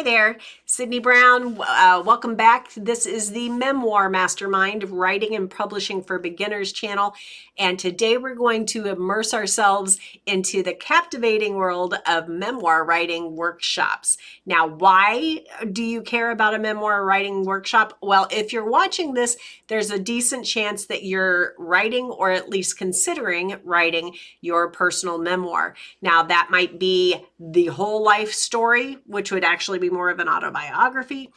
Hi there, Sydney Brown. Welcome back. This is the Memoir Mastermind, Writing and Publishing for Beginners channel. And today we're going to immerse ourselves into the captivating world of memoir writing workshops. Now, why do you care about a memoir writing workshop? Well, if you're watching this, there's a decent chance that you're writing or at least considering writing your personal memoir. Now, that might be the whole life story, which would actually be more of an autobiography,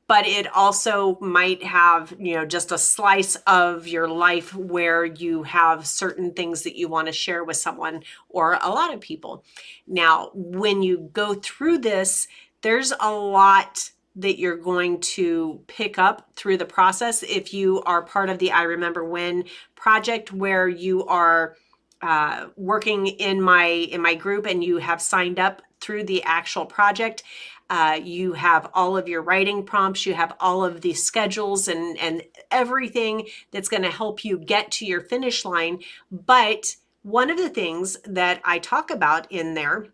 but it also might have, just a slice of your life where you have certain things that you want to share with someone or a lot of people. Now, when you go through this, there's a lot that you're going to pick up through the process. If you are part of the I Remember When project, where you are working in my group and you have signed up through the actual project, you have all of your writing prompts, you have all of the schedules and everything that's going to help you get to your finish line. But one of the things that I talk about in there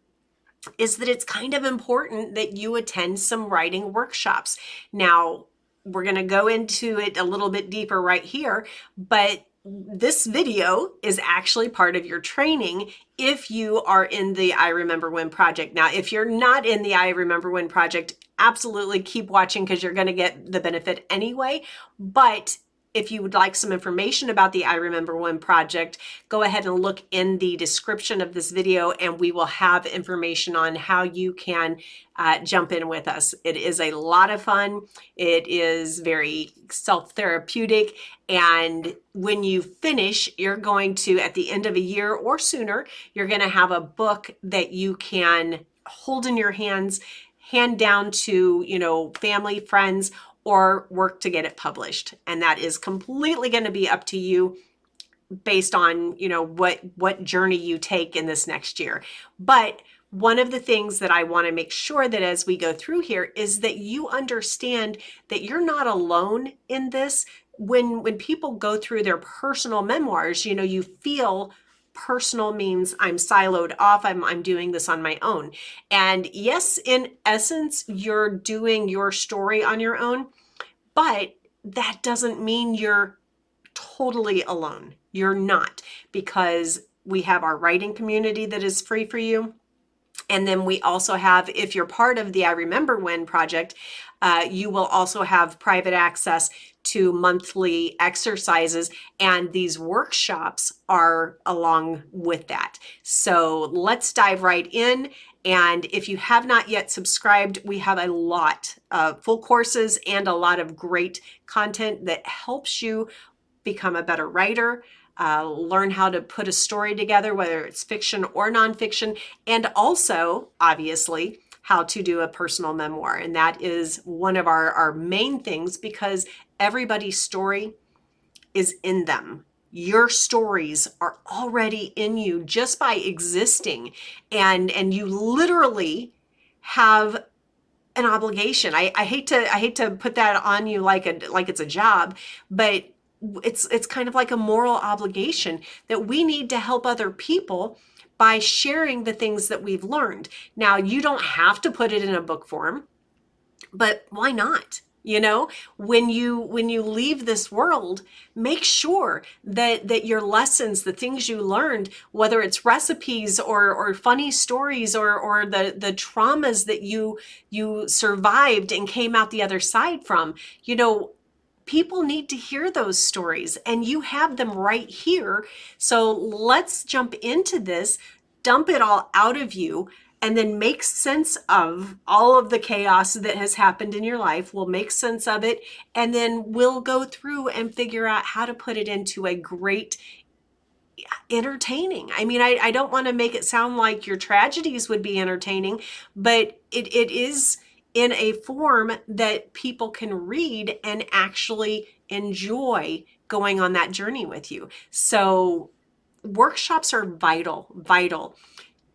is that it's kind of important that you attend some writing workshops. Now, we're going to go into it a little bit deeper right here, but this video is actually part of your training if you are in the I Remember When project. Now, if you're not in the I Remember When project, absolutely keep watching because you're going to get the benefit anyway. But if you would like some information about the I Remember When project, go ahead and look in the description of this video and we will have information on how you can jump in with us. It is a lot of fun. It is very self-therapeutic. And when you finish, you're going to, at the end of a year or sooner, you're going to have a book that you can hold in your hands, hand down to, family, friends, or work to get it published. And that is completely going to be up to you based on, what journey you take in this next year. But one of the things that I want to make sure that as we go through here is that you understand that you're not alone in this. When people go through their personal memoirs, you feel personal means I'm siloed off. I'm doing this on my own. And yes, in essence, you're doing your story on your own, but that doesn't mean you're totally alone. You're not, because we have our writing community that is free for you. And then we also have, if you're part of the I Remember When project, you will also have private access to monthly exercises, and these workshops are along with that. So let's dive right in. And if you have not yet subscribed, we have a lot of full courses and a lot of great content that helps you become a better writer, learn how to put a story together, whether it's fiction or nonfiction, and also, obviously, how to do a personal memoir. And that is one of our main things, because everybody's story is in them. Your stories are already in you just by existing. And you literally have an obligation. I hate to put that on you like it's a job, but it's kind of like a moral obligation that we need to help other people by sharing the things that we've learned. Now, you don't have to put it in a book form, but why not? When you leave this world, make sure that your lessons, the things you learned, whether it's recipes or funny stories or the traumas that you survived and came out the other side from, people need to hear those stories, and you have them right here. So let's jump into this, dump it all out of you, and then make sense of all of the chaos that has happened in your life. We'll make sense of it, and then we'll go through and figure out how to put it into a great, entertaining. I mean, I don't want to make it sound like your tragedies would be entertaining, but it is in a form that people can read and actually enjoy going on that journey with you. So workshops are vital,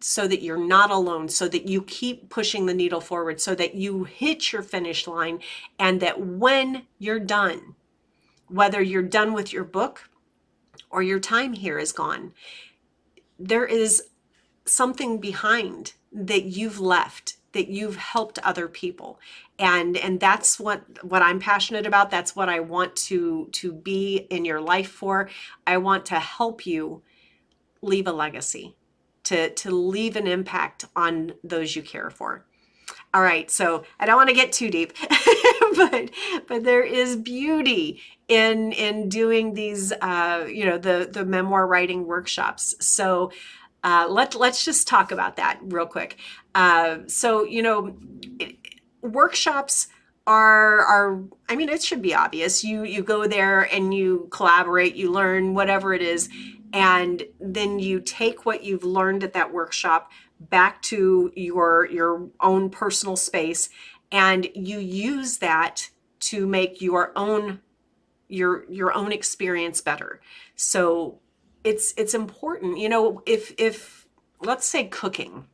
so that you're not alone, so that you keep pushing the needle forward, so that you hit your finish line, and that when you're done, whether you're done with your book or your time here is gone, there is something behind that you've left that you've helped other people. And that's what I'm passionate about. That's what I want to be in your life for. I want to help you leave a legacy, to leave an impact on those you care for. All right, so I don't want to get too deep, but there is beauty in doing these, the memoir writing workshops. So let's just talk about that real quick. Workshops are, I mean, it should be obvious. You go there and you collaborate, you learn whatever it is, and then you take what you've learned at that workshop back to your own personal space, and you use that to make your own experience better. So it's important, if let's say cooking,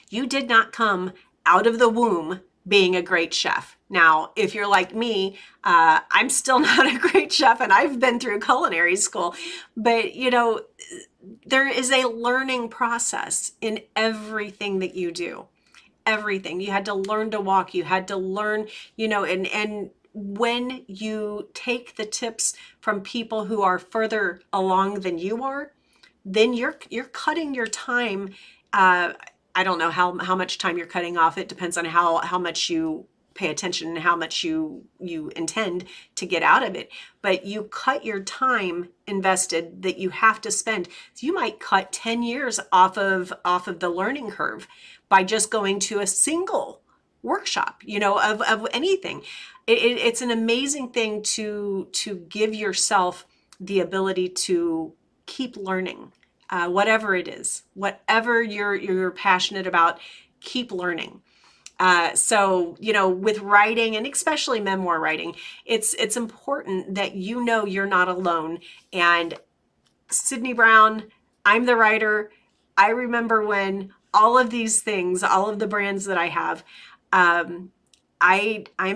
you did not come out of the womb being a great chef. Now, if you're like me, I'm still not a great chef, and I've been through culinary school, but there is a learning process in everything that you do. Everything. You had to learn to walk, you had to learn, and when you take the tips from people who are further along than you are, then you're cutting your time. I don't know how much time you're cutting off. It depends on how much you pay attention and how much you intend to get out of it. But you cut your time invested that you have to spend. So you might cut 10 years off of the learning curve by just going to a single workshop, of anything. It's an amazing thing to give yourself the ability to keep learning, whatever it is, whatever you're passionate about, keep learning. With writing, and especially memoir writing, it's important that you're not alone. And Sydney Brown, I'm the writer. I remember when all of these things, all of the brands that I have, I'm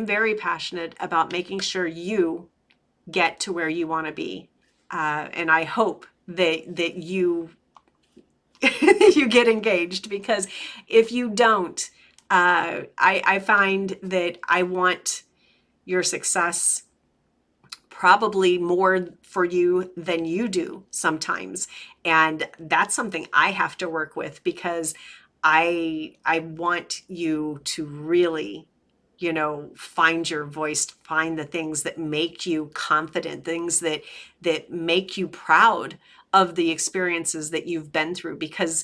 very passionate about making sure you get to where you want to be, and I hope that you you get engaged, because if you don't, I find that I want your success probably more for you than you do sometimes. And that's something I have to work with, because I want you to really, find your voice, find the things that make you confident, things that make you proud of the experiences that you've been through, because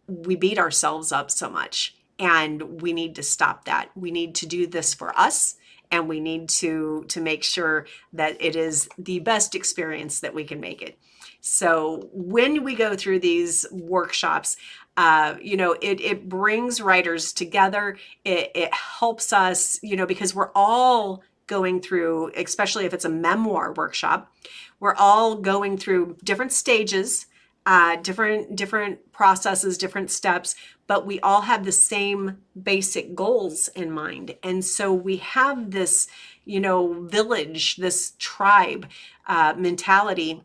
we beat ourselves up so much, and we need to stop that. We need to do this for us, and we need to make sure that it is the best experience that we can make it. So when we go through these workshops, it brings writers together. It helps us, because we're all going through, especially if it's a memoir workshop, we're all going through different stages, different processes, different steps, but we all have the same basic goals in mind. And so we have this, village, this tribe mentality,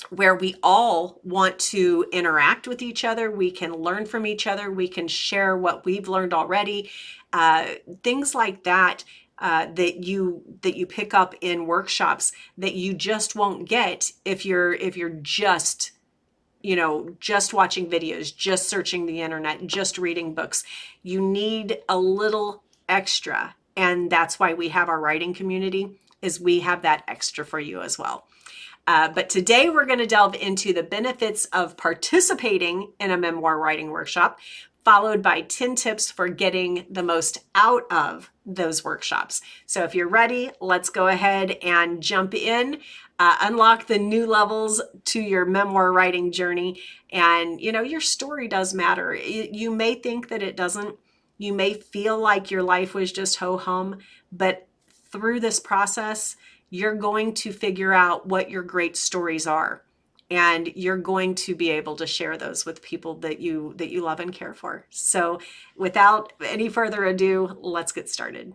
where we all want to interact with each other. We can learn from each other. We can share what we've learned already. Things like that, that you pick up in workshops, that you just won't get if you're just just watching videos, just searching the internet, just reading books. You need a little extra. And that's why we have our writing community, is we have that extra for you as well. But today we're going to delve into the benefits of participating in a memoir writing workshop, followed by 10 tips for getting the most out of those workshops. So if you're ready, let's go ahead and jump in, unlock the new levels to your memoir writing journey. And, your story does matter. You may think that it doesn't. You may feel like your life was just ho-hum, but through this process, you're going to figure out what your great stories are, and you're going to be able to share those with people that you love and care for. So without any further ado, let's get started.